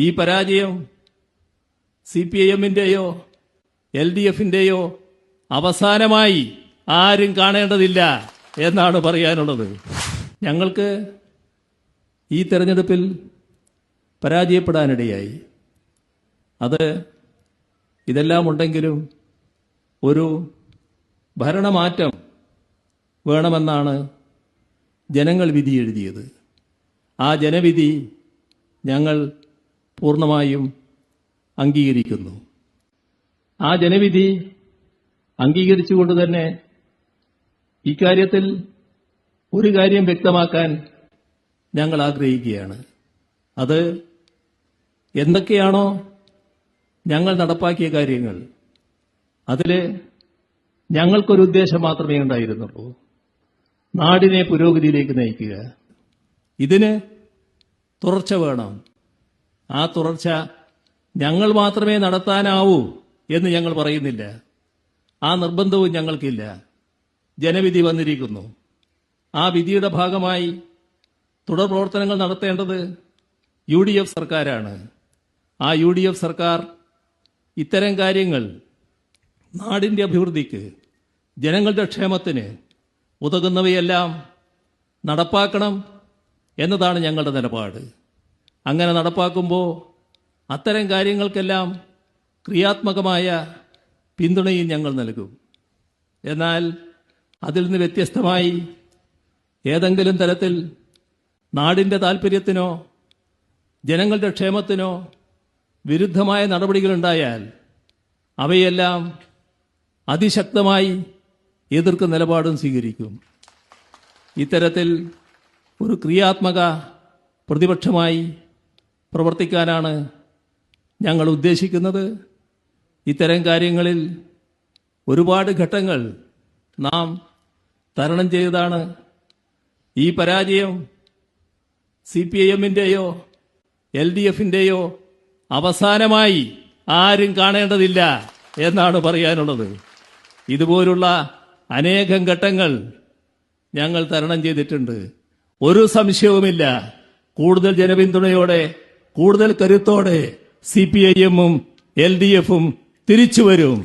ഈ പരാജയം CPIM-ന്റെയോ LDF-ന്റെയോ അവസാനമായി ആരും കാണേണ്ടതില്ല എന്നാണ് പറയാനുള്ളത്. ഞങ്ങൾക്ക് ഈ തെരഞ്ഞെടുപ്പിൽ പരാജയപ്പെടാനിടയായി. അത് ഇതെല്ലാം ഉണ്ടെങ്കിലും ഒരു ഭരണമാറ്റം വേണമെന്നാണ് ജനങ്ങൾ വിധി എഴുതിയത്. ആ ജനവിധി ഞങ്ങൾ പൂർണ്ണമായും അംഗീകരിക്കുന്നു. ആ ജനവിധി അംഗീകരിച്ചുകൊണ്ട് തന്നെ ഇക്കാര്യത്തിൽ ഒരു കാര്യം വ്യക്തമാക്കാൻ ഞങ്ങൾ ആഗ്രഹിക്കുകയാണ്. അത് എന്തൊക്കെയാണോ ഞങ്ങൾ നടപ്പാക്കിയ കാര്യങ്ങൾ, അതിൽ ഞങ്ങൾക്കൊരു ഉദ്ദേശം മാത്രമേ ഉണ്ടായിരുന്നുള്ളൂ: നാടിനെ പുരോഗതിയിലേക്ക് നയിക്കുക. ഇതിന് തുടർച്ച വേണം. ആ തുടർച്ച ഞങ്ങൾ മാത്രമേ നടത്താനാവൂ എന്ന് ഞങ്ങൾ പറയുന്നില്ല. ആ നിർബന്ധവും ഞങ്ങൾക്കില്ല. ജനവിധി വന്നിരിക്കുന്നു. ആ വിധിയുടെ ഭാഗമായി തുടർ പ്രവർത്തനങ്ങൾ നടത്തേണ്ടത് UDF സർക്കാരാണ്. ആ UDF സർക്കാർ ഇത്തരം കാര്യങ്ങൾ നാടിന്റെ അഭിവൃദ്ധിക്ക്, ജനങ്ങളുടെ ക്ഷേമത്തിന് ഉതകുന്നവയെല്ലാം നടപ്പാക്കണം എന്നതാണ് ഞങ്ങളുടെ നിലപാട്. അങ്ങനെ നടപ്പാക്കുമ്പോൾ അത്തരം കാര്യങ്ങൾക്കെല്ലാം ക്രിയാത്മകമായ പിന്തുണയും ഞങ്ങൾ നൽകും. എന്നാൽ അതിൽ നിന്ന് വ്യത്യസ്തമായി ഏതെങ്കിലും തരത്തിൽ നാടിന്റെ താൽപ്പര്യത്തിനോ ജനങ്ങളുടെ ക്ഷേമത്തിനോ വിരുദ്ധമായ നടപടികളുണ്ടായാൽ അവയെല്ലാം അതിശക്തമായി എതിർക്കുന്ന നിലപാടും സ്വീകരിക്കും. ഇത്തരത്തിൽ ഒരു ക്രിയാത്മക പ്രതിപക്ഷമായി പ്രവർത്തിക്കാനാണ് ഞങ്ങൾ ഉദ്ദേശിക്കുന്നത്. ഇത്തരം കാര്യങ്ങളിൽ ഒരുപാട് ഘട്ടങ്ങൾ നാം തരണം ചെയ്തതാണ്. ഈ പരാജയം CPIM-ന്റെയോ LDF-ന്റെയോ അവസാനമായി ആരും കാണേണ്ടതില്ല എന്നാണ് പറയാനുള്ളത്. ഇതുപോലുള്ള അനേകം ഘട്ടങ്ങൾ ഞങ്ങൾ തരണം ചെയ്തിട്ടുണ്ട്. ഒരു സംശയവുമില്ല, കൂടുതൽ ജനപിന്തുണയോടെ, കൂടുതൽ കരുത്തോടെ CPIM-ഉം LDF-ഉം തിരിച്ചു വരും.